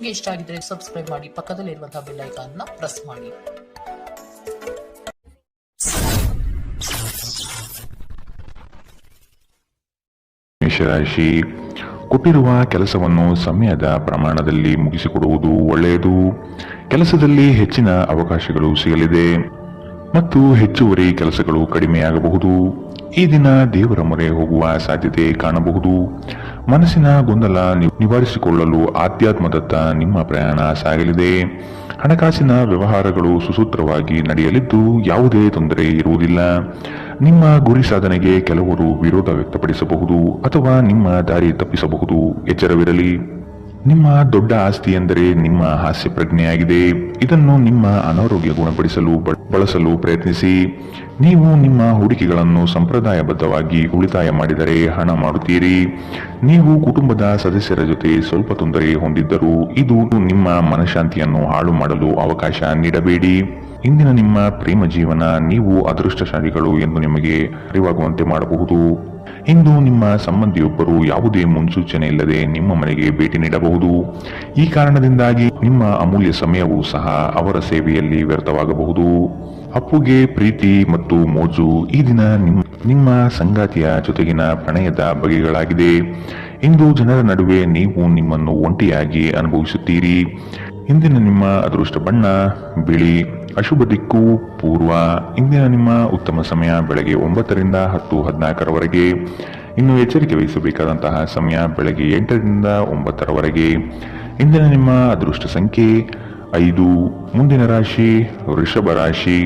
ನಿಮಗೆ ಇಷ್ಟ ಆಗಿದ್ರೆ ಸಬ್ಸ್ಕ್ರೈಬ್ ಮಾಡಿ, ಪಕ್ಕದಲ್ಲಿರುವಂತಹ ಬೆಲ್ ಐಕಾನ್ ನ ಪ್ರೆಸ್ ಮಾಡಿ. ಮೇಷರಾಶಿ, ಕೊಟ್ಟಿರುವ ಕೆಲಸವನ್ನು ಸಮಯದ ಪ್ರಮಾಣದಲ್ಲಿ ಮುಗಿಸಿಕೊಡುವುದು ಒಳ್ಳೆಯದು. ಕೆಲಸದಲ್ಲಿ ಹೆಚ್ಚಿನ ಅವಕಾಶಗಳು ಸಿಗಲಿದೆ ಮತ್ತು ಹೆಚ್ಚುವರಿ ಕೆಲಸಗಳು ಕಡಿಮೆಯಾಗಬಹುದು. ಈ ದಿನ ದೇವರ ಮೊರೆ ಹೋಗುವ ಸಾಧ್ಯತೆ ಕಾಣಬಹುದು. ಮನಸ್ಸಿನ ಗೊಂದಲ ನಿವಾರಿಸಿಕೊಳ್ಳಲು ಆಧ್ಯಾತ್ಮದತ್ತ ನಿಮ್ಮ ಪ್ರಯಾಣ ಸಾಗಲಿದೆ. ಹಣಕಾಸಿನ ವ್ಯವಹಾರಗಳು ಸುಸೂತ್ರವಾಗಿ ನಡೆಯಲಿದ್ದು ಯಾವುದೇ ತೊಂದರೆ ಇರುವುದಿಲ್ಲ. ನಿಮ್ಮ ಗುರಿ ಸಾಧನೆಗೆ ಕೆಲವರು ವಿರೋಧ ವ್ಯಕ್ತಪಡಿಸಬಹುದು ಅಥವಾ ನಿಮ್ಮ ದಾರಿ ತಪ್ಪಿಸಬಹುದು. ಎಚ್ಚರವಿರಲಿ. ನಿಮ್ಮ ದೊಡ್ಡ ಆಸ್ತಿ ಎಂದರೆ ನಿಮ್ಮ ಹಾಸ್ಯ ಪ್ರಜ್ಞೆಯಾಗಿದೆ. ಇದನ್ನು ನಿಮ್ಮ ಅನಾರೋಗ್ಯ ಗುಣಪಡಿಸಲು ಬಳಸಲು ಪ್ರಯತ್ನಿಸಿ. ನೀವು ನಿಮ್ಮ ಹೂಡಿಕೆಗಳನ್ನು ಸಂಪ್ರದಾಯಬದ್ಧವಾಗಿ ಉಳಿತಾಯ ಮಾಡಿದರೆ ಹಣ ಮಾಡುತ್ತೀರಿ. ನೀವು ಕುಟುಂಬದ ಸದಸ್ಯರ ಜೊತೆ ಸ್ವಲ್ಪ ತೊಂದರೆ ಹೊಂದಿದ್ದರೂ ಇದು ನಿಮ್ಮ ಮನಃಶಾಂತಿಯನ್ನು ಹಾಳು ಮಾಡಲು ಅವಕಾಶ ನೀಡಬೇಡಿ. ಇಂದಿನ ನಿಮ್ಮ ಪ್ರೇಮ ಜೀವನ ನೀವು ಅದೃಷ್ಟಶಾಲಿಗಳು ಎಂದು ನಿಮಗೆ ಅರಿವಾಗುವಂತೆ ಮಾಡಬಹುದು. ಇಂದು ನಿಮ್ಮ ಸಂಬಂಧಿಯೊಬ್ಬರು ಯಾವುದೇ ಮುನ್ಸೂಚನೆ ಇಲ್ಲದೆ ನಿಮ್ಮ ಮನೆಗೆ ಭೇಟಿ ನೀಡಬಹುದು. ಈ ಕಾರಣದಿಂದಾಗಿ ನಿಮ್ಮ ಅಮೂಲ್ಯ ಸಮಯವೂ ಸಹ ಅವರ ಸೇವೆಯಲ್ಲಿ ವ್ಯರ್ಥವಾಗಬಹುದು. ಅಪ್ಪುಗೆ ಪ್ರೀತಿ ಮತ್ತು ಮೋಜು. ಈ ದಿನ ನಿಮ್ಮ ಸಂಗಾತಿಯ ಜೊತೆಗಿನ ಪ್ರಣಯದ ಬಗೆಗಳಾಗಿದೆ. ಇಂದು ಜನರ ನಡುವೆ ನೀವು ನಿಮ್ಮನ್ನು ಒಂಟಿಯಾಗಿ ಅನುಭವಿಸುತ್ತೀರಿ. ಇಂದಿನ ನಿಮ್ಮ ಅದೃಷ್ಟ ಬಣ್ಣ ಬಿಳಿ. ಅಶುಭ ದಿಕ್ಕು ಪೂರ್ವ. ಇಂದಿನ ನಿಮ್ಮ ಉತ್ತಮ ಸಮಯ ಬೆಳಗ್ಗೆ 9 ರಿಂದ 10:14 ಇನ್ನು ಎಚ್ಚರಿಕೆ ವಹಿಸಬೇಕಾದಂತಹ ಸಮಯ ಬೆಳಗ್ಗೆ 8 ರಿಂದ 9. ಇಂದಿನ ನಿಮ್ಮ ಅದೃಷ್ಟ ಸಂಖ್ಯೆ 5. ಮುಂದಿನ ರಾಶಿ ವೃಷಭ ರಾಶಿ.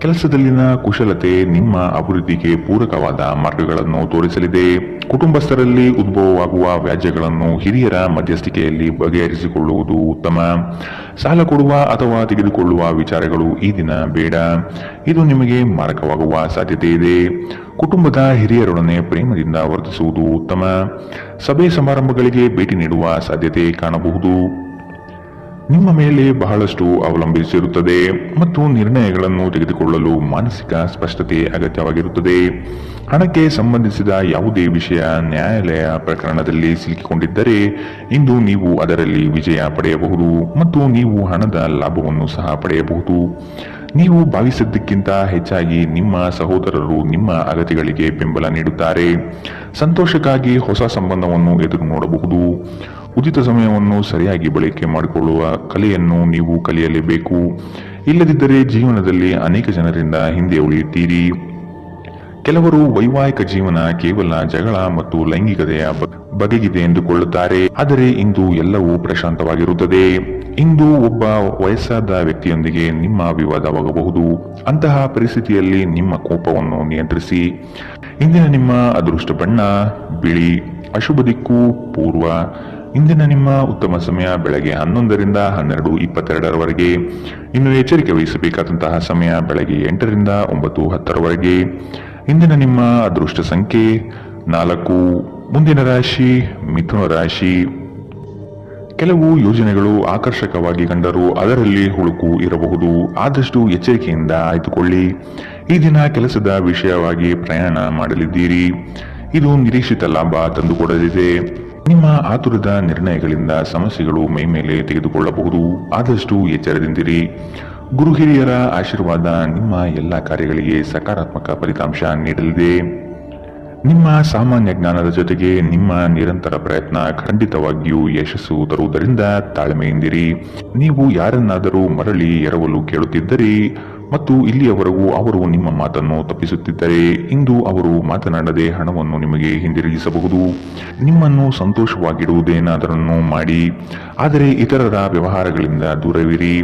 ಕೆಲಸದಲ್ಲಿನ ಕುಶಲತೆ ನಿಮ್ಮ ಅಭಿವೃದ್ಧಿಗೆ ಪೂರಕವಾದ ಮಾರ್ಗಗಳನ್ನು ತೋರಿಸಲಿದೆ. ಕುಟುಂಬಸ್ಥರಲ್ಲಿ ಉದ್ಭವವಾಗುವ ವ್ಯಾಜ್ಯಗಳನ್ನು ಹಿರಿಯರ ಮಧ್ಯಸ್ಥಿಕೆಯಲ್ಲಿ ಬಗೆಹರಿಸಿಕೊಳ್ಳುವುದು ಉತ್ತಮ. ಸಾಲ ಕೊಡುವ ಅಥವಾ ತೆಗೆದುಕೊಳ್ಳುವ ವಿಚಾರಗಳು ಈ ದಿನ ಬೇಡ. ಇದು ನಿಮಗೆ ಮಾರಕವಾಗುವ ಸಾಧ್ಯತೆ ಇದೆ. ಕುಟುಂಬದ ಹಿರಿಯರೊಡನೆ ಪ್ರೇಮದಿಂದ ವರ್ತಿಸುವುದು ಉತ್ತಮ. ಸಭೆ ಸಮಾರಂಭಗಳಿಗೆ ಭೇಟಿ ನೀಡುವ ಸಾಧ್ಯತೆ ಕಾಣಬಹುದು. ನಿಮ್ಮ ಮೇಲೆ ಬಹಳಷ್ಟು ಅವಲಂಬಿಸಿರುತ್ತದೆ ಮತ್ತು ನಿರ್ಣಯಗಳನ್ನು ತೆಗೆದುಕೊಳ್ಳಲು ಮಾನಸಿಕ ಸ್ಪಷ್ಟತೆ ಅಗತ್ಯವಾಗಿರುತ್ತದೆ. ಹಣಕ್ಕೆ ಸಂಬಂಧಿಸಿದ ಯಾವುದೇ ವಿಷಯ ನ್ಯಾಯಾಲಯ ಪ್ರಕರಣದಲ್ಲಿ ಸಿಲುಕಿಕೊಂಡಿದ್ದರೆ ಇಂದು ನೀವು ಅದರಲ್ಲಿ ವಿಜಯ ಪಡೆಯಬಹುದು ಮತ್ತು ನೀವು ಹಣದ ಲಾಭವನ್ನು ಸಹ ಪಡೆಯಬಹುದು. ನೀವು ಭಾವಿಸಿದ್ದಕ್ಕಿಂತ ಹೆಚ್ಚಾಗಿ ನಿಮ್ಮ ಸಹೋದರರು ನಿಮ್ಮ ಅಗತ್ಯಗಳಿಗೆ ಬೆಂಬಲ ನೀಡುತ್ತಾರೆ. ಸಂತೋಷಕ್ಕಾಗಿ ಹೊಸ ಸಂಬಂಧವನ್ನು ಎದುರು ನೋಡಬಹುದು. ಉಚಿತ ಸಮಯವನ್ನು ಸರಿಯಾಗಿ ಬಳಕೆ ಮಾಡಿಕೊಳ್ಳುವ ಕಲೆಯನ್ನು ನೀವು ಕಲಿಯಲೇಬೇಕು. ಇಲ್ಲದಿದ್ದರೆ ಜೀವನದಲ್ಲಿ ಅನೇಕ ಜನರಿಂದ ಹಿಂದೆ ಉಳಿಯುತ್ತೀರಿ. ಕೆಲವರು ವೈವಾಹಿಕ ಜೀವನ ಕೇವಲ ಜಗಳ ಮತ್ತು ಲೈಂಗಿಕತೆಯ ಬಗೆಗಿದೆ ಎಂದುಕೊಳ್ಳುತ್ತಾರೆ. ಆದರೆ ಇಂದು ಎಲ್ಲವೂ ಪ್ರಶಾಂತವಾಗಿರುತ್ತದೆ. ಇಂದು ಒಬ್ಬ ವಯಸ್ಸಾದ ವ್ಯಕ್ತಿಯೊಂದಿಗೆ ನಿಮ್ಮ ವಿವಾದವಾಗಬಹುದು. ಅಂತಹ ಪರಿಸ್ಥಿತಿಯಲ್ಲಿ ನಿಮ್ಮ ಕೋಪವನ್ನು ನಿಯಂತ್ರಿಸಿ. ಇಂದಿನ ನಿಮ್ಮ ಅದೃಷ್ಟ ಬಣ್ಣ ಬಿಳಿ. ಅಶುಭ ದಿಕ್ಕು ಪೂರ್ವ. ಇಂದಿನ ನಿಮ್ಮ ಉತ್ತಮ ಸಮಯ ಬೆಳಗ್ಗೆ 11 ರಿಂದ 12:22. ಇನ್ನು ಎಚ್ಚರಿಕೆ ವಹಿಸಬೇಕಾದಂತಹ ಸಮಯ ಬೆಳಗ್ಗೆ 8 ರಿಂದ 9:10. ಇಂದಿನ ನಿಮ್ಮ ಅದೃಷ್ಟ ಸಂಖ್ಯೆ 4. ಮುಂದಿನ ರಾಶಿ ಮಿಥುನ ರಾಶಿ. ಕೆಲವು ಯೋಜನೆಗಳು ಆಕರ್ಷಕವಾಗಿ ಕಂಡರೂ ಅದರಲ್ಲಿ ಹುಳುಕು ಇರಬಹುದು. ಆದಷ್ಟು ಎಚ್ಚರಿಕೆಯಿಂದ ಆಯ್ದುಕೊಳ್ಳಿ. ಈ ದಿನ ಕೆಲಸದ ವಿಷಯವಾಗಿ ಪ್ರಯಾಣ ಮಾಡಲಿದ್ದೀರಿ. ಇದು ನಿರೀಕ್ಷಿತ ಲಾಭ ತಂದುಕೊಡಲಿದೆ. ನಿಮ್ಮ ಆತುರದ ನಿರ್ಣಯಗಳಿಂದ ಸಮಸ್ಯೆಗಳು ಮೈಮೇಲೆ ತೆಗೆದುಕೊಳ್ಳಬಹುದು. ಆದಷ್ಟು ಎಚ್ಚರದಿಂದಿರಿ. ಗುರು ಹಿರಿಯರ ಆಶೀರ್ವಾದ ನಿಮ್ಮ ಎಲ್ಲ ಕಾರ್ಯಗಳಿಗೆ ಸಕಾರಾತ್ಮಕ ಫಲಿತಾಂಶ ನೀಡಲಿದೆ. ನಿಮ್ಮ ಸಾಮಾನ್ಯ ಜ್ಞಾನದ ಜೊತೆಗೆ ನಿಮ್ಮ ನಿರಂತರ ಪ್ರಯತ್ನ ಖಂಡಿತವಾಗಿಯೂ ಯಶಸ್ಸು ತರುವುದರಿಂದ ತಾಳ್ಮೆಯಿಂದಿರಿ. ನೀವು ಯಾರನ್ನಾದರೂ ಮರಳಿ ಎರವಲು ಕೇಳುತ್ತಿದ್ದರೆ ಮತ್ತು ಇಲ್ಲಿಯವರೆಗೂ ಅವರು ನಿಮ್ಮ ಮಾತನ್ನು ತಪ್ಪಿಸುತ್ತಿದ್ದರೆ ಇಂದು ಅವರು ಮಾತನಾಡದೆ ಹಣವನ್ನು ನಿಮಗೆ ಹಿಂದಿರುಗಿಸಬಹುದು. ನಿಮ್ಮನ್ನು ಸಂತೋಷವಾಗಿಡುವುದೇನಾದರನ್ನು ಮಾಡಿ, ಆದರೆ ಇತರರ ವ್ಯವಹಾರಗಳಿಂದ ದೂರವಿರಿ.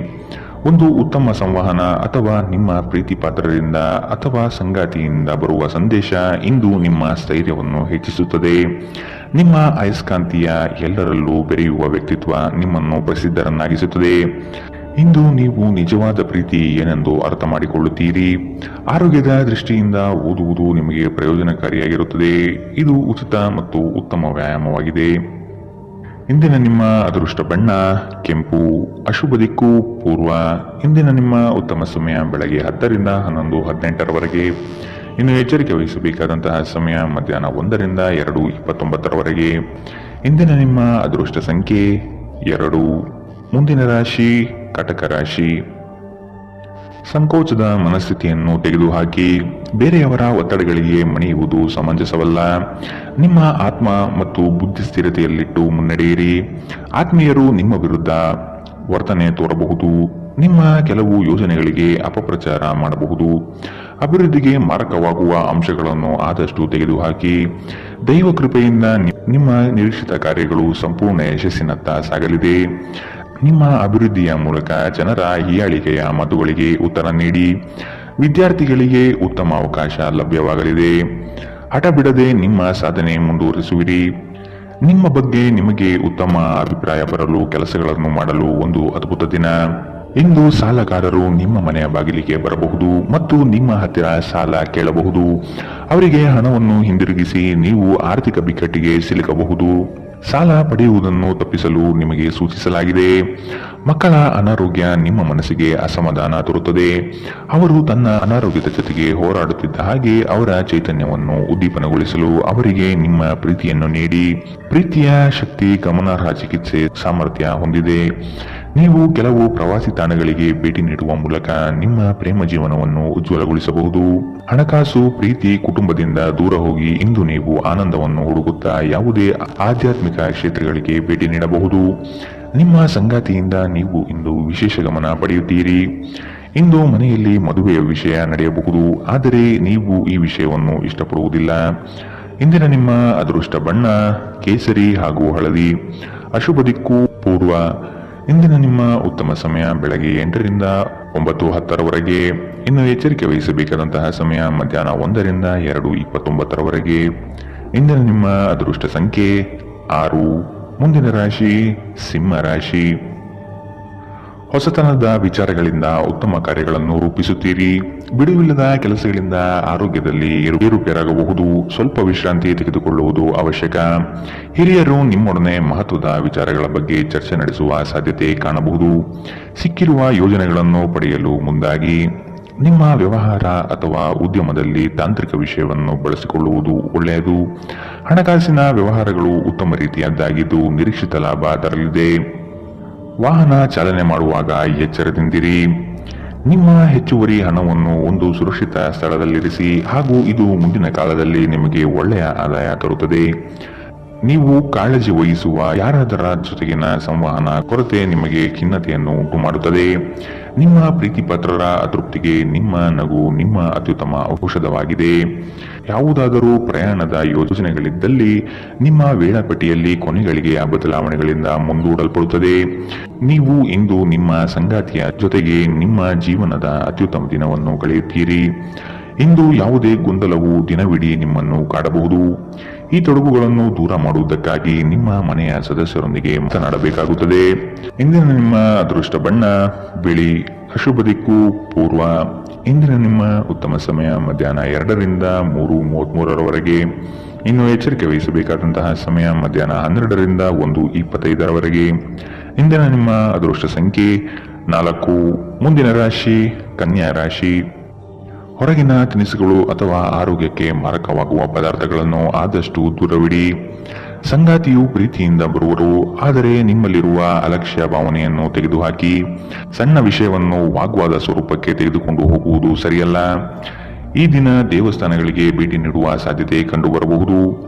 ಒಂದು ಉತ್ತಮ ಸಂವಹನ ಅಥವಾ ನಿಮ್ಮ ಪ್ರೀತಿ ಪಾತ್ರರಿಂದ ಅಥವಾ ಸಂಗಾತಿಯಿಂದ ಬರುವ ಸಂದೇಶ ಇಂದು ನಿಮ್ಮ ಸ್ಥೈರ್ಯವನ್ನು ಹೆಚ್ಚಿಸುತ್ತದೆ. ನಿಮ್ಮ ಅಯಸ್ಕಾಂತೀಯ ಎಲ್ಲರಲ್ಲೂ ಬೆರೆಯುವ ವ್ಯಕ್ತಿತ್ವ ನಿಮ್ಮನ್ನು ಪ್ರಸಿದ್ಧರನ್ನಾಗಿಸುತ್ತದೆ. ಇಂದು ನೀವು ನಿಜವಾದ ಪ್ರೀತಿ ಏನೆಂದು ಅರ್ಥ ಮಾಡಿಕೊಳ್ಳುತ್ತೀರಿ. ಆರೋಗ್ಯದ ದೃಷ್ಟಿಯಿಂದ ಓದುವುದು ನಿಮಗೆ ಪ್ರಯೋಜನಕಾರಿಯಾಗಿರುತ್ತದೆ. ಇದು ಉಚಿತ ಮತ್ತು ಉತ್ತಮ ವ್ಯಾಯಾಮವಾಗಿದೆ. ಇಂದಿನ ನಿಮ್ಮ ಅದೃಷ್ಟ ಬಣ್ಣ ಕೆಂಪು. ಅಶುಭ ದಿಕ್ಕು ಪೂರ್ವ. ಇಂದಿನ ನಿಮ್ಮ ಉತ್ತಮ ಸಮಯ ಬೆಳಗ್ಗೆ 10 ರಿಂದ 11:18. ಇನ್ನು ಎಚ್ಚರಿಕೆ ವಹಿಸಬೇಕಾದಂತಹ ಸಮಯ ಮಧ್ಯಾಹ್ನ 1 ರಿಂದ 2:29. ಇಂದಿನ ನಿಮ್ಮ ಅದೃಷ್ಟ ಸಂಖ್ಯೆ 2. ಮುಂದಿನ ರಾಶಿ ಕಟಕ ರಾಶಿ. ಸಂಕೋಚದ ಮನಸ್ಥಿತಿಯನ್ನು ತೆಗೆದುಹಾಕಿ ಬೇರೆಯವರ ಒತ್ತಡಗಳಿಗೆ ಮಣಿಯುವುದು ಸಮಂಜಸವಲ್ಲ. ನಿಮ್ಮ ಆತ್ಮ ಮತ್ತು ಬುದ್ಧಿ ಸ್ಥಿರತೆಯಲ್ಲಿಟ್ಟು ಮುನ್ನಡೆಯಿರಿ. ಆತ್ಮೀಯರು ನಿಮ್ಮ ವಿರುದ್ಧ ವರ್ತನೆ ತೋರಬಹುದು. ನಿಮ್ಮ ಕೆಲವು ಯೋಜನೆಗಳಿಗೆ ಅಪಪ್ರಚಾರ ಮಾಡಬಹುದು. ಅಭಿವೃದ್ಧಿಗೆ ಮಾರಕವಾಗುವ ಅಂಶಗಳನ್ನು ಆದಷ್ಟು ತೆಗೆದುಹಾಕಿ. ದೈವ ಕೃಪೆಯಿಂದ ನಿಮ್ಮ ನಿರೀಕ್ಷಿತ ಕಾರ್ಯಗಳು ಸಂಪೂರ್ಣ ಯಶಸ್ಸಿನತ್ತ ಸಾಗಲಿದೆ. ನಿಮ್ಮ ಅಭಿವೃದ್ಧಿಯ ಮೂಲಕ ಜನರ ಹೀಯಾಳಿಕೆಯ ಮಾತುಗಳಿಗೆ ಉತ್ತರ ನೀಡಿ. ವಿದ್ಯಾರ್ಥಿಗಳಿಗೆ ಉತ್ತಮ ಅವಕಾಶ ಲಭ್ಯವಾಗಲಿದೆ. ಹಠ ಬಿಡದೆ ನಿಮ್ಮ ಸಾಧನೆ ಮುಂದುವರಿಸುವಿರಿ. ನಿಮ್ಮ ಬಗ್ಗೆ ನಿಮಗೆ ಉತ್ತಮ ಅಭಿಪ್ರಾಯ ಬರಲು ಕೆಲಸಗಳನ್ನು ಮಾಡಲು ಒಂದು ಅದ್ಭುತ ದಿನ. ಇಂದು ಸಾಲಗಾರರು ನಿಮ್ಮ ಮನೆಯ ಬಾಗಿಲಿಗೆ ಬರಬಹುದು ಮತ್ತು ನಿಮ್ಮ ಹತ್ತಿರ ಸಾಲ ಕೇಳಬಹುದು. ಅವರಿಗೆ ಹಣವನ್ನು ಹಿಂದಿರುಗಿಸಿ ನೀವು ಆರ್ಥಿಕ ಬಿಕ್ಕಟ್ಟಿಗೆ ಸಿಲುಕಬಹುದು. ಸಾಲ ಪಡೆಯುವುದನ್ನು ತಪ್ಪಿಸಲು ನಿಮಗೆ ಸೂಚಿಸಲಾಗಿದೆ. ಮಕ್ಕಳ ಅನಾರೋಗ್ಯ ನಿಮ್ಮ ಮನಸ್ಸಿಗೆ ಅಸಮಾಧಾನ ತರುತ್ತದೆ. ಅವರು ತನ್ನ ಅನಾರೋಗ್ಯದ ಜೊತೆಗೆ ಹೋರಾಡುತ್ತಿದ್ದ ಹಾಗೆ ಅವರ ಚೈತನ್ಯವನ್ನು ಉದ್ದೀಪನಗೊಳಿಸಲು ಅವರಿಗೆ ನಿಮ್ಮ ಪ್ರೀತಿಯನ್ನು ನೀಡಿ. ಪ್ರೀತಿಯ ಶಕ್ತಿ ಗಮನಾರ್ಹ ಚಿಕಿತ್ಸೆ ಸಾಮರ್ಥ್ಯ ಹೊಂದಿದೆ. ನೀವು ಕೆಲವು ಪ್ರವಾಸಿ ತಾಣಗಳಿಗೆ ಭೇಟಿ ನೀಡುವ ಮೂಲಕ ನಿಮ್ಮ ಪ್ರೇಮ ಜೀವನವನ್ನು ಉಜ್ವಲಗೊಳಿಸಬಹುದು. ಹಣಕಾಸು, ಪ್ರೀತಿ, ಕುಟುಂಬದಿಂದ ದೂರ ಹೋಗಿ ಇಂದು ನೀವು ಆನಂದವನ್ನು ಹುಡುಕುತ್ತಾ ಯಾವುದೇ ಆಧ್ಯಾತ್ಮಿಕ ಕ್ಷೇತ್ರಗಳಿಗೆ ಭೇಟಿ ನೀಡಬಹುದು. ನಿಮ್ಮ ಸಂಗಾತಿಯಿಂದ ನೀವು ಇಂದು ವಿಶೇಷ ಗಮನ ಪಡೆಯುತ್ತೀರಿ. ಇಂದು ಮನೆಯಲ್ಲಿ ಮದುವೆಯ ವಿಷಯ ನಡೆಯಬಹುದು, ಆದರೆ ನೀವು ಈ ವಿಷಯವನ್ನು ಇಷ್ಟಪಡುವುದಿಲ್ಲ. ಇಂದಿನ ನಿಮ್ಮ ಅದೃಷ್ಟ ಬಣ್ಣ ಕೇಸರಿ ಹಾಗೂ ಹಳದಿ. ಅಶುಭ ದಿಕ್ಕು ಪೂರ್ವ. ಇಂದಿನ ನಿಮ್ಮ ಉತ್ತಮ ಸಮಯ ಬೆಳಗ್ಗೆ 8 ರಿಂದ 9:10 ಇನ್ನು ಎಚ್ಚರಿಕೆ ವಹಿಸಬೇಕಾದಂತಹ ಸಮಯ ಮಧ್ಯಾಹ್ನ 1 ರಿಂದ 2:29 ಇಂದಿನ ನಿಮ್ಮ ಅದೃಷ್ಟ ಸಂಖ್ಯೆ 6. ಮುಂದಿನ ರಾಶಿ ಸಿಂಹ ರಾಶಿ. ಹೊಸತನದ ವಿಚಾರಗಳಿಂದ ಉತ್ತಮ ಕಾರ್ಯಗಳನ್ನು ರೂಪಿಸುತ್ತೀರಿ. ಬಿಡುವಿಲ್ಲದ ಕೆಲಸಗಳಿಂದ ಆರೋಗ್ಯದಲ್ಲಿ ಏರುಪೇರಾಗಬಹುದು. ಸ್ವಲ್ಪ ವಿಶ್ರಾಂತಿ ತೆಗೆದುಕೊಳ್ಳುವುದು ಅವಶ್ಯಕ. ಹಿರಿಯರು ನಿಮ್ಮೊಡನೆ ಮಹತ್ವದ ವಿಚಾರಗಳ ಬಗ್ಗೆ ಚರ್ಚೆ ನಡೆಸುವ ಸಾಧ್ಯತೆ ಕಾಣಬಹುದು. ಸಿಕ್ಕಿರುವ ಯೋಜನೆಗಳನ್ನು ಪಡೆಯಲು ಮುಂದಾಗಿ. ನಿಮ್ಮ ವ್ಯವಹಾರ ಅಥವಾ ಉದ್ಯಮದಲ್ಲಿ ತಾಂತ್ರಿಕ ವಿಷಯವನ್ನು ಬಳಸಿಕೊಳ್ಳುವುದು ಒಳ್ಳೆಯದು. ಹಣಕಾಸಿನ ವ್ಯವಹಾರಗಳು ಉತ್ತಮ ರೀತಿಯದ್ದಾಗಿದ್ದು ನಿರೀಕ್ಷಿತ ಲಾಭ ತರಲಿದೆ. ವಾಹನ ಚಾಲನೆ ಮಾಡುವಾಗ ಎಚ್ಚರದಿಂದಿರಿ. ನಿಮ್ಮ ಹೆಚ್ಚುವರಿ ಹಣವನ್ನು ಒಂದು ಸುರಕ್ಷಿತ ಸ್ಥಳದಲ್ಲಿರಿಸಿ ಹಾಗೂ ಇದು ಮುಂದಿನ ಕಾಲದಲ್ಲಿ ನಿಮಗೆ ಒಳ್ಳೆಯ ಆದಾಯ ತರುತ್ತದೆ. ನೀವು ಕಾಳಜಿ ವಹಿಸುವ ಯಾರಾದರ ಜೊತೆಗಿನ ಸಂವಹನ ಕೊರತೆ ನಿಮಗೆ ಖಿನ್ನತೆಯನ್ನು ಉಂಟು ಮಾಡುತ್ತದೆ. ನಿಮ್ಮ ಪ್ರೀತಿ ಪಾತ್ರರ ಅತೃಪ್ತಿಗೆ ನಿಮ್ಮ ನಗು ನಿಮ್ಮ ಅತ್ಯುತ್ತಮ ಔಷಧವಾಗಿದೆ. ಯಾವುದಾದರೂ ಪ್ರಯಾಣದ ಯೋಜನೆಗಳಿದ್ದಲ್ಲಿ ನಿಮ್ಮ ವೇಳಾಪಟ್ಟಿಯಲ್ಲಿ ಕೊನೆಗಳಿಗೆ ಬದಲಾವಣೆಗಳಿಂದ ಮುಂದೂಡಲ್ಪಡುತ್ತದೆ. ನೀವು ಇಂದು ನಿಮ್ಮ ಸಂಗಾತಿಯ ಜೊತೆಗೆ ನಿಮ್ಮ ಜೀವನದ ಅತ್ಯುತ್ತಮ ದಿನವನ್ನು ಕಳೆಯುತ್ತೀರಿ. ಇಂದು ಯಾವುದೇ ಗೊಂದಲವು ದಿನವಿಡೀ ನಿಮ್ಮನ್ನು ಕಾಡಬಹುದು. ಈ ತೊಡಗುಗಳನ್ನು ದೂರ ಮಾಡುವುದಕ್ಕಾಗಿ ನಿಮ್ಮ ಮನೆಯ ಸದಸ್ಯರೊಂದಿಗೆ ಮಾತನಾಡಬೇಕಾಗುತ್ತದೆ. ಇಂದಿನ ನಿಮ್ಮ ಅದೃಷ್ಟ ಬಣ್ಣ ಬಿಳಿ. ಅಶುಭ ದಿಕ್ಕು ಪೂರ್ವ. ಇಂದಿನ ನಿಮ್ಮ ಉತ್ತಮ ಸಮಯ ಮಧ್ಯಾಹ್ನ 2 ರಿಂದ 3:33 ಇನ್ನು ಎಚ್ಚರಿಕೆ ವಹಿಸಬೇಕಾದಂತಹ ಸಮಯ ಮಧ್ಯಾಹ್ನ 12 ರಿಂದ 1:25 ಇಂದಿನ ನಿಮ್ಮ ಅದೃಷ್ಟ ಸಂಖ್ಯೆ 4. ಮುಂದಿನ ರಾಶಿ ಕನ್ಯಾ ರಾಶಿ. ಹೊರಗಿನ ತಿನಿಸುಗಳು ಅಥವಾ ಆರೋಗ್ಯಕ್ಕೆ ಮಾರಕವಾಗುವ ಪದಾರ್ಥಗಳನ್ನು ಆದಷ್ಟು ದೂರವಿಡಿ. ಸಂಗಾತಿಯು ಪ್ರೀತಿಯಿಂದ ಬರುವರು, ಆದರೆ ನಿಮ್ಮಲ್ಲಿರುವ ಅಲಕ್ಷ್ಯ ಭಾವನೆಯನ್ನು ತೆಗೆದುಹಾಕಿ. ಸಣ್ಣ ವಿಷಯವನ್ನು ವಾಗ್ವಾದ ಸ್ವರೂಪಕ್ಕೆ ತೆಗೆದುಕೊಂಡು ಹೋಗುವುದು ಸರಿಯಲ್ಲ. ಈ ದಿನ ದೇವಸ್ಥಾನಗಳಿಗೆ ಭೇಟಿ ನೀಡುವ ಸಾಧ್ಯತೆ ಕಂಡುಬರಬಹುದು.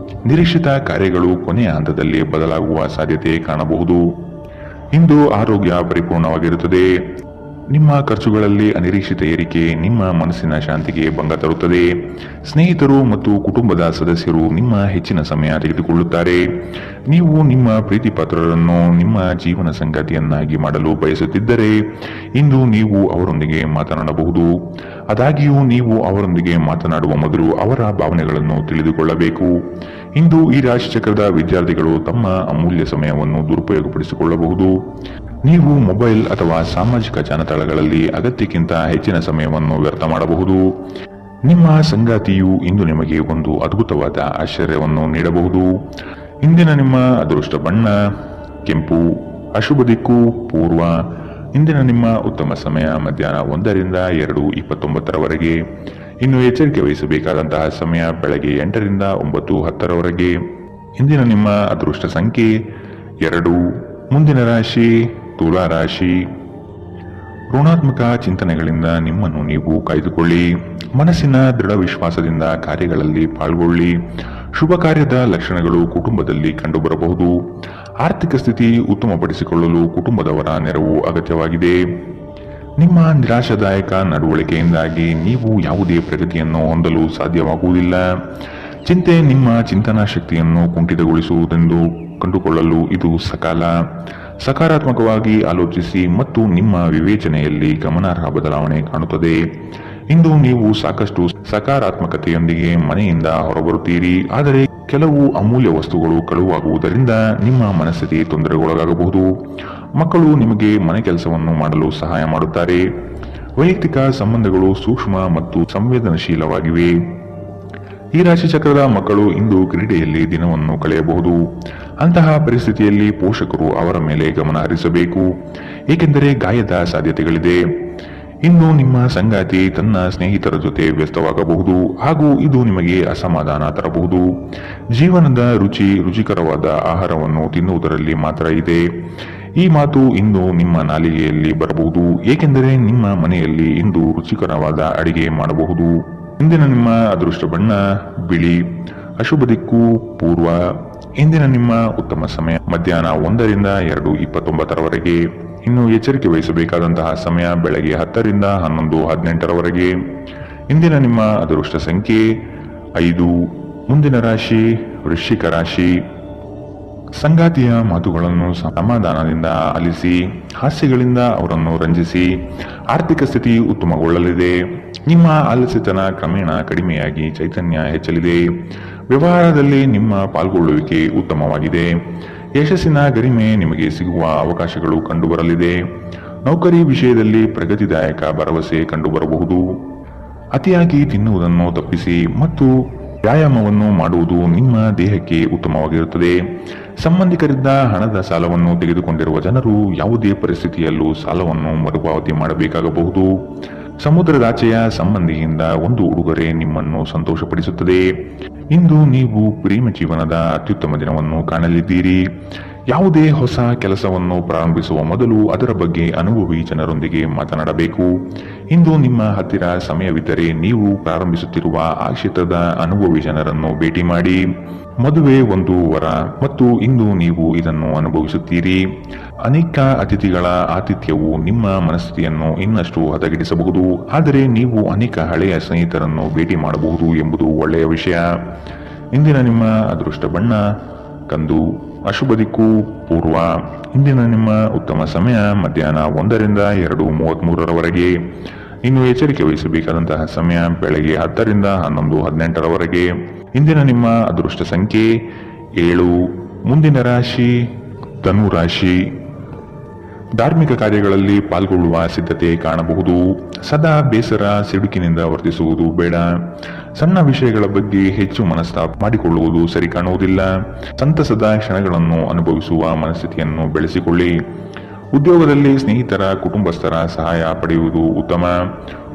ನಿರೀಕ್ಷಿತ ಕಾರ್ಯಗಳು ಕೊನೆಯ ಹಂತದಲ್ಲಿ ಬದಲಾಗುವ ಸಾಧ್ಯತೆ ಕಾಣಬಹುದು. ಇಂದು ಆರೋಗ್ಯ ಪರಿಪೂರ್ಣವಾಗಿರುತ್ತದೆ. ನಿಮ್ಮ ಖರ್ಚುಗಳಲ್ಲಿ ಅನಿರೀಕ್ಷಿತ ಏರಿಕೆ ನಿಮ್ಮ ಮನಸ್ಸಿನ ಶಾಂತಿಗೆ ಭಂಗ ತರುತ್ತದೆ. ಸ್ನೇಹಿತರು ಮತ್ತು ಕುಟುಂಬದ ಸದಸ್ಯರು ನಿಮ್ಮ ಹೆಚ್ಚಿನ ಸಮಯ ತೆಗೆದುಕೊಳ್ಳುತ್ತಾರೆ. ನೀವು ನಿಮ್ಮ ಪ್ರೀತಿ ಪಾತ್ರರನ್ನು ನಿಮ್ಮ ಜೀವನ ಸಂಗಾತಿಯನ್ನಾಗಿ ಮಾಡಲು ಬಯಸುತ್ತಿದ್ದರೆ ಇಂದು ನೀವು ಅವರೊಂದಿಗೆ ಮಾತನಾಡಬಹುದು. ಆದಾಗ್ಯೂ ನೀವು ಅವರೊಂದಿಗೆ ಮಾತನಾಡುವ ಮೊದಲು ಅವರ ಭಾವನೆಗಳನ್ನು ತಿಳಿದುಕೊಳ್ಳಬೇಕು. ಇಂದು ಈ ರಾಶಿಚಕ್ರದ ವಿದ್ಯಾರ್ಥಿಗಳು ತಮ್ಮ ಅಮೂಲ್ಯ ಸಮಯವನ್ನು ದುರುಪಯೋಗಪಡಿಸಿಕೊಳ್ಳಬಹುದು. ನೀವು ಮೊಬೈಲ್ ಅಥವಾ ಸಾಮಾಜಿಕ ಜಾಲತಾಣಗಳಲ್ಲಿ ಅಗತ್ಯಕ್ಕಿಂತ ಹೆಚ್ಚಿನ ಸಮಯವನ್ನು ವ್ಯರ್ಥ ಮಾಡಬಹುದು. ನಿಮ್ಮ ಸಂಗಾತಿಯು ಇಂದು ನಿಮಗೆ ಒಂದು ಅದ್ಭುತವಾದ ಆಶ್ಚರ್ಯವನ್ನು ನೀಡಬಹುದು. ಇಂದಿನ ನಿಮ್ಮ ಅದೃಷ್ಟ ಬಣ್ಣ ಕೆಂಪು. ಅಶುಭ ದಿಕ್ಕು ಪೂರ್ವ. ಇಂದಿನ ನಿಮ್ಮ ಉತ್ತಮ ಸಮಯ ಮಧ್ಯಾಹ್ನ 1 ರಿಂದ 2:29 ಇನ್ನು ಎಚ್ಚರಿಕೆ ವಹಿಸಬೇಕಾದಂತಹ ಸಮಯ ಬೆಳಗ್ಗೆ 8 ರಿಂದ 9:10 ಇಂದಿನ ನಿಮ್ಮ ಅದೃಷ್ಟ ಸಂಖ್ಯೆ 2. ಮುಂದಿನ ರಾಶಿ ತುಲಾ ರಾಶಿ. ಋಣಾತ್ಮಕ ಚಿಂತನೆಗಳಿಂದ ನಿಮ್ಮನ್ನು ನೀವು ಕಾಯ್ದುಕೊಳ್ಳಿ. ಮನಸ್ಸಿನ ದೃಢ ವಿಶ್ವಾಸದಿಂದ ಕಾರ್ಯಗಳಲ್ಲಿ ಪಾಲ್ಗೊಳ್ಳಿ. ಶುಭ ಕಾರ್ಯದ ಲಕ್ಷಣಗಳು ಕುಟುಂಬದಲ್ಲಿ ಕಂಡುಬರಬಹುದು. ಆರ್ಥಿಕ ಸ್ಥಿತಿ ಉತ್ತಮಪಡಿಸಿಕೊಳ್ಳಲು ಕುಟುಂಬದವರ ನೆರವು ಅಗತ್ಯವಾಗಿದೆ. ನಿಮ್ಮ ನಿರಾಶಾದಾಯಕ ನಡವಳಿಕೆಯಿಂದಾಗಿ ನೀವು ಯಾವುದೇ ಪ್ರಗತಿಯನ್ನು ಹೊಂದಲು ಸಾಧ್ಯವಾಗುವುದಿಲ್ಲ. ಚಿಂತೆ ನಿಮ್ಮ ಚಿಂತನಾ ಶಕ್ತಿಯನ್ನು ಕುಂಠಿತಗೊಳಿಸುವುದೆಂದು ಕಂಡುಕೊಳ್ಳಲು ಇದು ಸಕಾಲ. ಸಕಾರಾತ್ಮಕವಾಗಿ ಆಲೋಚಿಸಿ ಮತ್ತು ನಿಮ್ಮ ವಿವೇಚನೆಯಲ್ಲಿ ಗಮನಾರ್ಹ ಬದಲಾವಣೆ ಕಾಣುತ್ತದೆ. ಇಂದು ನೀವು ಸಾಕಷ್ಟು ಸಕಾರಾತ್ಮಕತೆಯೊಂದಿಗೆ ಮನೆಯಿಂದ ಹೊರಬರುತ್ತೀರಿ. ಆದರೆ ಕೆಲವು ಅಮೂಲ್ಯ ವಸ್ತುಗಳು ಕಳುವಾಗುವುದರಿಂದ ನಿಮ್ಮ ಮನಸ್ಥಿತಿ ತೊಂದರೆಗೊಳಗಾಗಬಹುದು. ಮಕ್ಕಳು ನಿಮಗೆ ಮನೆ ಕೆಲಸವನ್ನು ಮಾಡಲು ಸಹಾಯ ಮಾಡುತ್ತಾರೆ. ವೈಯಕ್ತಿಕ ಸಂಬಂಧಗಳು ಸೂಕ್ಷ್ಮ ಮತ್ತು ಸಂವೇದನಶೀಲವಾಗಿವೆ. ಈ ರಾಶಿಚಕ್ರದ ಮಕ್ಕಳು ಇಂದು ಕ್ರೀಡೆಯಲ್ಲಿ ದಿನವನ್ನು ಕಳೆಯಬಹುದು. ಅಂತಹ ಪರಿಸ್ಥಿತಿಯಲ್ಲಿ ಪೋಷಕರು ಅವರ ಮೇಲೆ ಗಮನ ಹರಿಸಬೇಕು, ಏಕೆಂದರೆ ಗಾಯದ ಸಾಧ್ಯತೆಗಳಿದೆ. ಇಂದು ನಿಮ್ಮ ಸಂಗಾತಿ ತನ್ನ ಸ್ನೇಹಿತರ ಜೊತೆ ವ್ಯಸ್ತವಾಗಬಹುದು ಹಾಗೂ ಇದು ನಿಮಗೆ ಅಸಮಾಧಾನ ತರಬಹುದು. ಜೀವನದ ರುಚಿಕರವಾದ ಆಹಾರವನ್ನು ತಿನ್ನುವುದರಲ್ಲಿ ಮಾತ್ರ ಇದೆ. ಈ ಮಾತು ಇಂದು ನಿಮ್ಮ ನಾಲಿಗೆಯಲ್ಲಿ ಬರಬಹುದು, ಏಕೆಂದರೆ ನಿಮ್ಮ ಮನೆಯಲ್ಲಿ ಇಂದು ರುಚಿಕರವಾದ ಅಡಿಗೆ ಮಾಡಬಹುದು. ಇಂದಿನ ನಿಮ್ಮ ಅದೃಷ್ಟ ಬಣ್ಣ ಬಿಳಿ. ಅಶುಭ ದಿಕ್ಕು ಪೂರ್ವ. ಇಂದಿನ ನಿಮ್ಮ ಉತ್ತಮ ಸಮಯ ಮಧ್ಯಾಹ್ನ 1 ರಿಂದ 2:29 ಇನ್ನು ಎಚ್ಚರಿಕೆ ವಹಿಸಬೇಕಾದಂತಹ ಸಮಯ ಬೆಳಗ್ಗೆ 10 ರಿಂದ 11:18 ಇಂದಿನ ನಿಮ್ಮ ಅದೃಷ್ಟ ಸಂಖ್ಯೆ 5. ಮುಂದಿನ ರಾಶಿ ವೃಶ್ಚಿಕ ರಾಶಿ. ಸಂಗಾತಿಯ ಮಾತುಗಳನ್ನು ಸಮಾಧಾನದಿಂದ ಆಲಿಸಿ. ಹಾಸ್ಯಗಳಿಂದ ಅವರನ್ನು ರಂಜಿಸಿ. ಆರ್ಥಿಕ ಸ್ಥಿತಿ ಉತ್ತಮಗೊಳ್ಳಲಿದೆ. ನಿಮ್ಮ ಆಲಸ್ಯತನ ಕ್ರಮೇಣ ಕಡಿಮೆಯಾಗಿ ಚೈತನ್ಯ ಹೆಚ್ಚಲಿದೆ. ವ್ಯವಹಾರದಲ್ಲಿ ನಿಮ್ಮ ಪಾಲ್ಗೊಳ್ಳುವಿಕೆ ಉತ್ತಮವಾಗಿದೆ. ಯಶಸ್ಸಿನ ಗರಿಮೆ ನಿಮಗೆ ಸಿಗುವ ಅವಕಾಶಗಳು ಕಂಡುಬರಲಿದೆ. ನೌಕರಿ ವಿಷಯದಲ್ಲಿ ಪ್ರಗತಿದಾಯಕ ಭರವಸೆ ಕಂಡುಬರಬಹುದು. ಅತಿಯಾಗಿ ತಿನ್ನುವುದನ್ನು ತಪ್ಪಿಸಿ ಮತ್ತು ವ್ಯಾಯಾಮವನ್ನು ಮಾಡುವುದು ನಿಮ್ಮ ದೇಹಕ್ಕೆ ಉತ್ತಮವಾಗಿರುತ್ತದೆ. ಸಂಬಂಧಿಕರಿಂದ ಹಣದ ಸಾಲವನ್ನು ತೆಗೆದುಕೊಂಡಿರುವ ಜನರು ಯಾವುದೇ ಪರಿಸ್ಥಿತಿಯಲ್ಲೂ ಸಾಲವನ್ನು ಮರುಪಾವತಿ ಮಾಡಬೇಕಾಗಬಹುದು. ಸಮುದ್ರದಾಚೆಯ ಸಂಬಂಧಿಯಿಂದ ಒಂದು ಉಡುಗೊರೆ ನಿಮ್ಮನ್ನು ಸಂತೋಷಪಡಿಸುತ್ತದೆ. ಇಂದು ನೀವು ಪ್ರೇಮ ಜೀವನದ ಅತ್ಯುತ್ತಮ ದಿನವನ್ನು ಕಾಣಲಿದ್ದೀರಿ. ಯಾವುದೇ ಹೊಸ ಕೆಲಸವನ್ನು ಪ್ರಾರಂಭಿಸುವ ಮೊದಲು ಅದರ ಬಗ್ಗೆ ಅನುಭವಿ ಜನರೊಂದಿಗೆ ಮಾತನಾಡಬೇಕು. ಇಂದು ನಿಮ್ಮ ಹತ್ತಿರ ಸಮಯವಿದ್ದರೆ ನೀವು ಪ್ರಾರಂಭಿಸುತ್ತಿರುವ ಆ ಕ್ಷೇತ್ರದ ಅನುಭವಿ ಜನರನ್ನು ಭೇಟಿ ಮಾಡಿ. ಮದುವೆ ಒಂದು ವರ ಮತ್ತು ಇಂದು ನೀವು ಇದನ್ನು ಅನುಭವಿಸುತ್ತೀರಿ. ಅನೇಕ ಅತಿಥಿಗಳ ಆತಿಥ್ಯವು ನಿಮ್ಮ ಮನಸ್ಥಿತಿಯನ್ನು ಇನ್ನಷ್ಟು ಹದಗೆಡಿಸಬಹುದು. ಆದರೆ ನೀವು ಅನೇಕ ಹಳೆಯ ಸ್ನೇಹಿತರನ್ನು ಭೇಟಿ ಮಾಡಬಹುದು ಎಂಬುದು ಒಳ್ಳೆಯ ವಿಷಯ. ಇಂದಿನ ನಿಮ್ಮ ಅದೃಷ್ಟ ಬಣ್ಣ ಕಂದು. ಅಶುಭ ದಿಕ್ಕು ಪೂರ್ವ. ಇಂದಿನ ನಿಮ್ಮ ಉತ್ತಮ ಸಮಯ ಮಧ್ಯಾಹ್ನ 1 ರಿಂದ 2:33 ಇನ್ನು ಎಚ್ಚರಿಕೆ ವಹಿಸಬೇಕಾದಂತಹ ಸಮಯ ಬೆಳಗ್ಗೆ 10 ರಿಂದ 11:18 ಇಂದಿನ ನಿಮ್ಮ ಅದೃಷ್ಟ ಸಂಖ್ಯೆ 7. ಮುಂದಿನ ರಾಶಿ ಧನು ರಾಶಿ. ಧಾರ್ಮಿಕ ಕಾರ್ಯಗಳಲ್ಲಿ ಪಾಲ್ಗೊಳ್ಳುವ ಸಿದ್ಧತೆ ಕಾಣಬಹುದು. ಸದಾ ಬೇಸರ ಸಿಡುಕಿನಿಂದ ವರ್ತಿಸುವುದು ಬೇಡ. ಸಣ್ಣ ವಿಷಯಗಳ ಬಗ್ಗೆ ಹೆಚ್ಚು ಮನಸ್ತಾಪ ಮಾಡಿಕೊಳ್ಳುವುದು ಸರಿ ಕಾಣುವುದಿಲ್ಲ. ಸಂತಸದ ಕ್ಷಣಗಳನ್ನು ಅನುಭವಿಸುವ ಮನಸ್ಥಿತಿಯನ್ನು ಬೆಳೆಸಿಕೊಳ್ಳಿ. ಉದ್ಯೋಗದಲ್ಲಿ ಸ್ನೇಹಿತರ ಕುಟುಂಬಸ್ಥರ ಸಹಾಯ ಪಡೆಯುವುದು ಉತ್ತಮ.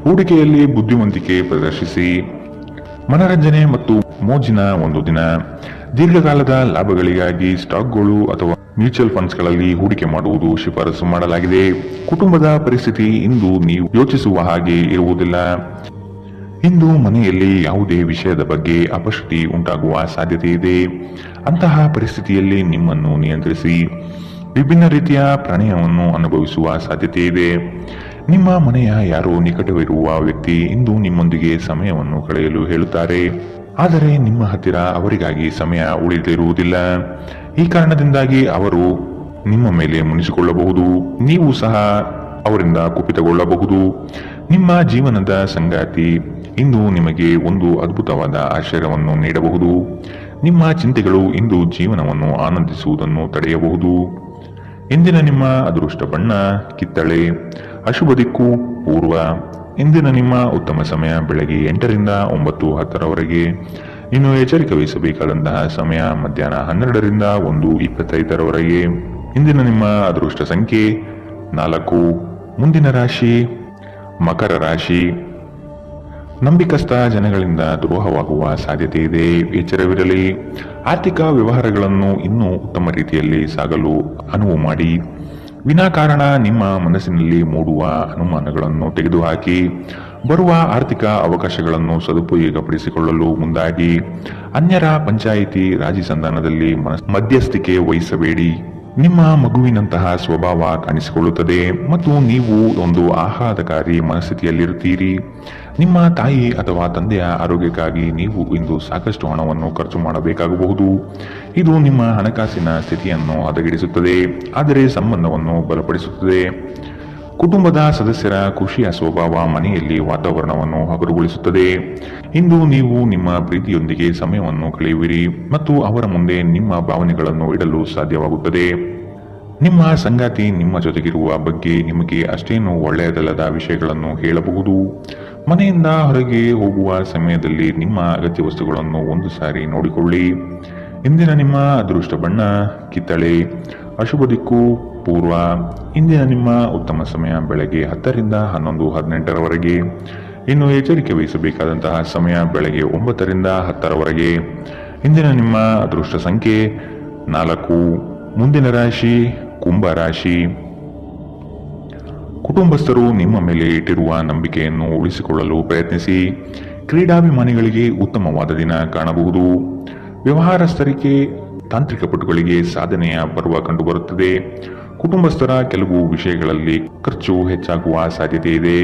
ಹೂಡಿಕೆಯಲ್ಲಿ ಬುದ್ಧಿವಂತಿಕೆ ಪ್ರದರ್ಶಿಸಿ. ಮನರಂಜನೆ ಮತ್ತು ಮೋಜಿನ ಒಂದು ದಿನ. ದೀರ್ಘಕಾಲದ ಲಾಭಗಳಿಗಾಗಿ ಸ್ಟಾಕ್ಗಳು ಅಥವಾ ಮ್ಯೂಚುವಲ್ ಫಂಡ್ಸ್ಗಳಲ್ಲಿ ಹೂಡಿಕೆ ಮಾಡುವುದು ಶಿಫಾರಸು ಮಾಡಲಾಗಿದೆ. ಕುಟುಂಬದ ಪರಿಸ್ಥಿತಿ ಇಂದು ನೀವು ಯೋಚಿಸುವ ಹಾಗೆ ಇರುವುದಿಲ್ಲ. ಇಂದು ಮನೆಯಲ್ಲಿ ಯಾವುದೇ ವಿಷಯದ ಬಗ್ಗೆ ಅಪಶ್ರುತಿ ಉಂಟಾಗುವ ಸಾಧ್ಯತೆ ಇದೆ. ಅಂತಹ ಪರಿಸ್ಥಿತಿಯಲ್ಲಿ ನಿಮ್ಮನ್ನು ನಿಯಂತ್ರಿಸಿ. ವಿಭಿನ್ನ ರೀತಿಯ ಪ್ರಣಯವನ್ನು ಅನುಭವಿಸುವ ಸಾಧ್ಯತೆ ಇದೆ. ನಿಮ್ಮ ಮನೆಯ ಯಾರೋ ನಿಕಟವಿರುವ ವ್ಯಕ್ತಿ ಇಂದು ನಿಮ್ಮೊಂದಿಗೆ ಸಮಯವನ್ನು ಕಳೆಯಲು ಹೇಳುತ್ತಾರೆ. ಆದರೆ ನಿಮ್ಮ ಹತ್ತಿರ ಅವರಿಗಾಗಿ ಸಮಯ ಉಳಿದಿರುವುದಿಲ್ಲ. ಈ ಕಾರಣದಿಂದಾಗಿ ಅವರು ನಿಮ್ಮ ಮೇಲೆ ಮುನಿಸಿಕೊಳ್ಳಬಹುದು. ನೀವು ಸಹ ಅವರಿಂದ ಕುಪಿತಗೊಳ್ಳಬಹುದು. ನಿಮ್ಮ ಜೀವನದ ಸಂಗಾತಿ ಇಂದು ನಿಮಗೆ ಒಂದು ಅದ್ಭುತವಾದ ಆಶ್ಚರ್ಯವನ್ನು ನೀಡಬಹುದು. ನಿಮ್ಮ ಚಿಂತೆಗಳು ಇಂದು ಜೀವನವನ್ನು ಆನಂದಿಸುವುದನ್ನು ತಡೆಯಬಹುದು. ಇಂದಿನ ನಿಮ್ಮ ಅದೃಷ್ಟ ಬಣ್ಣ ಕಿತ್ತಳೆ. ಅಶುಭ ದಿಕ್ಕು ಪೂರ್ವ. ಇಂದಿನ ನಿಮ್ಮ ಉತ್ತಮ ಸಮಯ ಬೆಳಗ್ಗೆ 8 ರಿಂದ 9:10 ಇನ್ನು ಎಚ್ಚರಿಕೆ ವಹಿಸಬೇಕಾದಂತಹ ಸಮಯ ಮಧ್ಯಾಹ್ನ 12 ರಿಂದ 1:25 ಇಂದಿನ ನಿಮ್ಮ ಅದೃಷ್ಟ ಸಂಖ್ಯೆ 4. ಮುಂದಿನ ರಾಶಿ ಮಕರ ರಾಶಿ. ನಂಬಿಕಸ್ಥ ಜನಗಳಿಂದ ದ್ರೋಹವಾಗುವ ಸಾಧ್ಯತೆ ಇದೆ, ಎಚ್ಚರವಿರಲಿ. ಆರ್ಥಿಕ ವ್ಯವಹಾರಗಳನ್ನು ಇನ್ನೂ ಉತ್ತಮ ರೀತಿಯಲ್ಲಿ ಸಾಗಲು ಅನುವು ಮಾಡಿ. ವಿನಾಕಾರಣ ನಿಮ್ಮ ಮನಸ್ಸಿನಲ್ಲಿ ಮೂಡುವ ಅನುಮಾನಗಳನ್ನು ತೆಗೆದುಹಾಕಿ ಬರುವ ಆರ್ಥಿಕ ಅವಕಾಶಗಳನ್ನು ಸದುಪಯೋಗಪಡಿಸಿಕೊಳ್ಳಲು ಮುಂದಾಗಿ. ಅನ್ಯರ ಪಂಚಾಯಿತಿ ರಾಜಿ ಸಂಧಾನದಲ್ಲಿ ಮಧ್ಯಸ್ಥಿಕೆ ವಹಿಸಬೇಡಿ. ನಿಮ್ಮ ಮಗುವಿನಂತಹ ಸ್ವಭಾವ ಕಾಣಿಸಿಕೊಳ್ಳುತ್ತದೆ ಮತ್ತು ನೀವು ಒಂದು ಆಹ್ಲಾದಕಾರಿ ಮನಸ್ಥಿತಿಯಲ್ಲಿರುತ್ತೀರಿ. ನಿಮ್ಮ ತಾಯಿ ಅಥವಾ ತಂದೆಯ ಆರೋಗ್ಯಕ್ಕಾಗಿ ನೀವು ಇಂದು ಸಾಕಷ್ಟು ಹಣವನ್ನು ಖರ್ಚು ಮಾಡಬೇಕಾಗಬಹುದು. ಇದು ನಿಮ್ಮ ಹಣಕಾಸಿನ ಸ್ಥಿತಿಯನ್ನು ಹದಗೆಡಿಸುತ್ತದೆ, ಆದರೆ ಸಂಬಂಧವನ್ನು ಬಲಪಡಿಸುತ್ತದೆ. ಕುಟುಂಬದ ಸದಸ್ಯರ ಖುಷಿಯ ಸ್ವಭಾವ ಮನೆಯಲ್ಲಿ ವಾತಾವರಣವನ್ನು ಹಗುರಗೊಳಿಸುತ್ತದೆ. ಇಂದು ನೀವು ನಿಮ್ಮ ಪ್ರೀತಿಯೊಂದಿಗೆ ಸಮಯವನ್ನು ಕಳೆಯುವಿರಿ ಮತ್ತು ಅವರ ಮುಂದೆ ನಿಮ್ಮ ಭಾವನೆಗಳನ್ನು ಇಡಲು ಸಾಧ್ಯವಾಗುತ್ತದೆ. ನಿಮ್ಮ ಸಂಗಾತಿ ನಿಮ್ಮ ಜೊತೆಗಿರುವ ಬಗ್ಗೆ ನಿಮಗೆ ಅಷ್ಟೇನು ಒಳ್ಳೆಯದಲ್ಲದ ವಿಷಯಗಳನ್ನು ಹೇಳಬಹುದು. ಮನೆಯಿಂದ ಹೊರಗೆ ಹೋಗುವ ಸಮಯದಲ್ಲಿ ನಿಮ್ಮ ಅಗತ್ಯ ವಸ್ತುಗಳನ್ನು ಒಂದು ಸಾರಿ ನೋಡಿಕೊಳ್ಳಿ. ಇಂದಿನ ನಿಮ್ಮ ಅದೃಷ್ಟ ಬಣ್ಣ ಕಿತ್ತಳೆ. ಅಶುಭ ದಿಕ್ಕು ಪೂರ್ವ. ಇಂದಿನ ನಿಮ್ಮ ಉತ್ತಮ ಸಮಯ ಬೆಳಗ್ಗೆ 10 ರಿಂದ 11, 18ರವರೆಗೆ. ಇನ್ನು ಎಚ್ಚರಿಕೆ ವಹಿಸಬೇಕಾದಂತಹ ಸಮಯ ಬೆಳಗ್ಗೆ 9 ರಿಂದ 10ರವರೆಗೆ. ಇಂದಿನ ನಿಮ್ಮ ಅದೃಷ್ಟ ಸಂಖ್ಯೆ 4. ಮುಂದಿನ ರಾಶಿ ಕುಂಭ ರಾಶಿ. ಕುಟುಂಬಸ್ಥರು ನಿಮ್ಮ ಮೇಲೆ ಇಟ್ಟಿರುವ ನಂಬಿಕೆಯನ್ನು ಉಳಿಸಿಕೊಳ್ಳಲು ಪ್ರಯತ್ನಿಸಿ. ಕ್ರೀಡಾಭಿಮಾನಿಗಳಿಗೆ ಉತ್ತಮವಾದ ದಿನ ಕಾಣಬಹುದು. ವ್ಯವಹಾರಸ್ಥರಿಗೆ ತಾಂತ್ರಿಕ ಪಟುಗಳಿಗೆ ಸಾಧನೆಯ ಪರ್ವ ಕಂಡುಬರುತ್ತದೆ. ಕುಟುಂಬಸ್ಥರ ಕೆಲವು ವಿಷಯಗಳಲ್ಲಿ ಖರ್ಚು ಹೆಚ್ಚಾಗುವ ಸಾಧ್ಯತೆ ಇದೆ.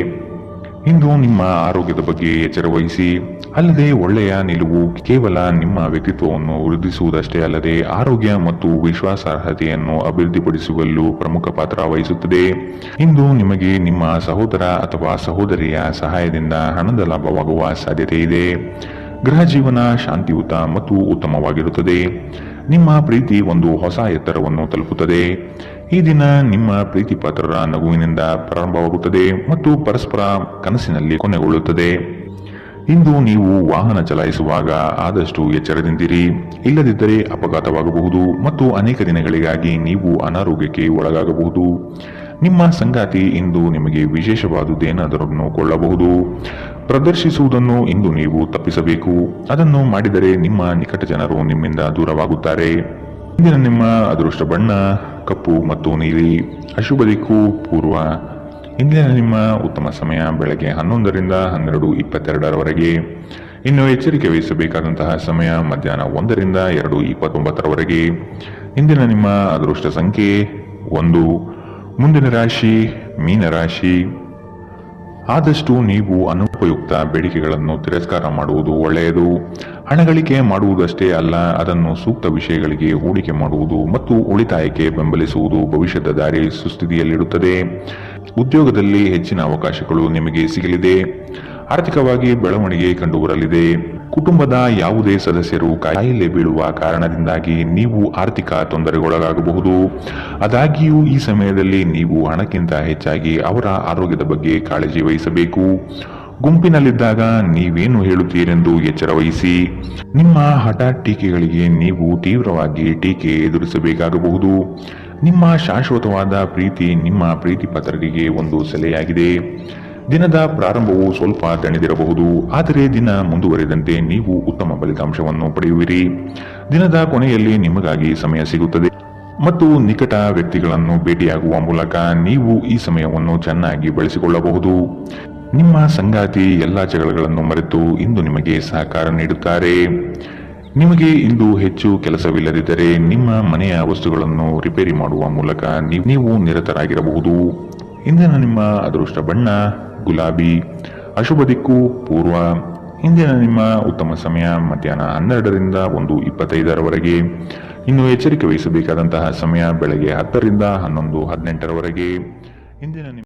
ಇಂದು ನಿಮ್ಮ ಆರೋಗ್ಯದ ಬಗ್ಗೆ ಎಚ್ಚರ ವಹಿಸಿ. ಅಲ್ಲದೆ ಒಳ್ಳೆಯ ನಿಲುವು ಕೇವಲ ನಿಮ್ಮ ವ್ಯಕ್ತಿತ್ವವನ್ನು ವೃದ್ಧಿಸುವುದಷ್ಟೇ ಅಲ್ಲದೆ ಆರೋಗ್ಯ ಮತ್ತು ವಿಶ್ವಾಸಾರ್ಹತೆಯನ್ನು ಅಭಿವೃದ್ಧಿಪಡಿಸುವಲ್ಲೂ ಪ್ರಮುಖ ಪಾತ್ರ ವಹಿಸುತ್ತದೆ. ಇಂದು ನಿಮಗೆ ನಿಮ್ಮ ಸಹೋದರ ಅಥವಾ ಸಹೋದರಿಯ ಸಹಾಯದಿಂದ ಹಣದ ಲಾಭವಾಗುವ ಸಾಧ್ಯತೆ ಇದೆ. ಗೃಹ ಜೀವನ ಶಾಂತಿಯುತ ಮತ್ತು ಉತ್ತಮವಾಗಿರುತ್ತದೆ. ನಿಮ್ಮ ಪ್ರೀತಿ ಒಂದು ಹೊಸ ಎತ್ತರವನ್ನು ತಲುಪುತ್ತದೆ. ಈ ದಿನ ನಿಮ್ಮ ಪ್ರೀತಿ ಪಾತ್ರರ ನಗುವಿನಿಂದ ಪ್ರಾರಂಭವಾಗುತ್ತದೆ ಮತ್ತು ಪರಸ್ಪರ ಕನಸಿನಲ್ಲಿ ಕೊನೆಗೊಳ್ಳುತ್ತದೆ. ಇಂದು ನೀವು ವಾಹನ ಚಲಾಯಿಸುವಾಗ ಆದಷ್ಟು ಎಚ್ಚರದಿಂದಿರಿ, ಇಲ್ಲದಿದ್ದರೆ ಅಪಘಾತವಾಗಬಹುದು ಮತ್ತು ಅನೇಕ ದಿನಗಳಿಗಾಗಿ ನೀವು ಅನಾರೋಗ್ಯಕ್ಕೆ ಒಳಗಾಗಬಹುದು. ನಿಮ್ಮ ಸಂಗಾತಿ ಇಂದು ನಿಮಗೆ ವಿಶೇಷವಾದುದೇನಾದರನ್ನು ಕೊಳ್ಳಬಹುದು. ಪ್ರದರ್ಶಿಸುವುದನ್ನು ಇಂದು ನೀವು ತಪ್ಪಿಸಬೇಕು. ಅದನ್ನು ಮಾಡಿದರೆ ನಿಮ್ಮ ನಿಕಟ ಜನರು ನಿಮ್ಮಿಂದ ದೂರವಾಗುತ್ತಾರೆ. ಇಂದಿನ ನಿಮ್ಮ ಅದೃಷ್ಟ ಬಣ್ಣ ಕಪ್ಪು ಮತ್ತು ನೀಲಿ. ಅಶುಭ ದಿಕ್ಕು ಪೂರ್ವ. ಇಂದಿನ ನಿಮ್ಮ ಉತ್ತಮ ಸಮಯ ಬೆಳಗ್ಗೆ 11 ರಿಂದ 12:22ರವರೆಗೆ. ಇನ್ನು ಎಚ್ಚರಿಕೆ ವಹಿಸಬೇಕಾದಂತಹ ಸಮಯ ಮಧ್ಯಾಹ್ನ 1 ರಿಂದ 2:29ರವರೆಗೆ. ಇಂದಿನ ನಿಮ್ಮ ಅದೃಷ್ಟ ಸಂಖ್ಯೆ 1. ಮುಂದಿನ ರಾಶಿ ಮೀನರಾಶಿ. ಆದಷ್ಟು ನೀವು ಅನುಪಯುಕ್ತ ಬೇಡಿಕೆಗಳನ್ನು ತಿರಸ್ಕಾರ ಮಾಡುವುದು ಒಳ್ಳೆಯದು. ಹಣಗಳಿಕೆ ಮಾಡುವುದಷ್ಟೇ ಅಲ್ಲ, ಅದನ್ನು ಸೂಕ್ತ ವಿಷಯಗಳಿಗೆ ಹೂಡಿಕೆ ಮಾಡುವುದು ಮತ್ತು ಉಳಿತಾಯಕ್ಕೆ ಬೆಂಬಲಿಸುವುದು ಭವಿಷ್ಯದ ದಾರಿ ಸುಸ್ಥಿತಿಯಲ್ಲಿಡುತ್ತದೆ. ಉದ್ಯೋಗದಲ್ಲಿ ಹೆಚ್ಚಿನ ಅವಕಾಶಗಳು ನಿಮಗೆ ಸಿಗಲಿದೆ. ಆರ್ಥಿಕವಾಗಿ ಬೆಳವಣಿಗೆ ಕಂಡುಬರಲಿದೆ. ಕುಟುಂಬದ ಯಾವುದೇ ಸದಸ್ಯರು ಕಾಯಿಲೆ ಬೀಳುವ ಕಾರಣದಿಂದಾಗಿ ನೀವು ಆರ್ಥಿಕ ತೊಂದರೆಗೊಳಗಾಗಬಹುದು. ಆದಾಗ್ಯೂ ಈ ಸಮಯದಲ್ಲಿ ನೀವು ಹಣಕ್ಕಿಂತ ಹೆಚ್ಚಾಗಿ ಅವರ ಆರೋಗ್ಯದ ಬಗ್ಗೆ ಕಾಳಜಿ ವಹಿಸಬೇಕು. ಗುಂಪಿನಲ್ಲಿದ್ದಾಗ ನೀವೇನು ಹೇಳುತ್ತೀರೆಂದು ಎಚ್ಚರ ವಹಿಸಿ. ನಿಮ್ಮ ಹಠಾತ್ ಟೀಕೆಗಳಿಗೆ ನೀವು ತೀವ್ರವಾಗಿ ಟೀಕೆ ಎದುರಿಸಬೇಕಾಗಬಹುದು. ನಿಮ್ಮ ಶಾಶ್ವತವಾದ ಪ್ರೀತಿ ನಿಮ್ಮ ಪ್ರೀತಿ ಪಾತ್ರರಿಗೆ ಒಂದು ಸೆಲೆಯಾಗಿದೆ. ದಿನದ ಪ್ರಾರಂಭವು ಸ್ವಲ್ಪ ದಣಿದಿರಬಹುದು, ಆದರೆ ದಿನ ಮುಂದುವರೆದಂತೆ ನೀವು ಉತ್ತಮ ಫಲಿತಾಂಶವನ್ನು ಪಡೆಯುವಿರಿ. ದಿನದ ಕೊನೆಯಲ್ಲಿ ನಿಮಗಾಗಿ ಸಮಯ ಸಿಗುತ್ತದೆ ಮತ್ತು ನಿಕಟ ವ್ಯಕ್ತಿಗಳನ್ನು ಭೇಟಿಯಾಗುವ ಮೂಲಕ ನೀವು ಈ ಸಮಯವನ್ನು ಚೆನ್ನಾಗಿ ಬಳಸಿಕೊಳ್ಳಬಹುದು. ನಿಮ್ಮ ಸಂಗಾತಿ ಎಲ್ಲ ಜಗಳಗಳನ್ನು ಮರೆತು ಇಂದು ನಿಮಗೆ ಸಹಕಾರ ನೀಡುತ್ತಾರೆ. ನಿಮಗೆ ಇಂದು ಹೆಚ್ಚು ಕೆಲಸವಿಲ್ಲದಿದ್ದರೆ ನಿಮ್ಮ ಮನೆಯ ವಸ್ತುಗಳನ್ನು ರಿಪೇರಿ ಮಾಡುವ ಮೂಲಕ ನೀವು ನಿರತರಾಗಿರಬಹುದು. ಇಂದಿನ ನಿಮ್ಮ ಅದೃಷ್ಟ ಬಣ್ಣ ಗುಲಾಬಿ. ಅಶುಭ ದಿಕ್ಕು ಪೂರ್ವ. ಇಂದಿನ ನಿಮ್ಮ ಉತ್ತಮ ಸಮಯ ಮಧ್ಯಾಹ್ನ 12 ರಿಂದ 1:25ರವರೆಗೆ. ಇನ್ನು ಎಚ್ಚರಿಕೆ ವಹಿಸಬೇಕಾದಂತಹ ಸಮಯ ಬೆಳಗ್ಗೆ 10 ರಿಂದ 11:18ರವರೆಗೆ. ಇಂದಿನ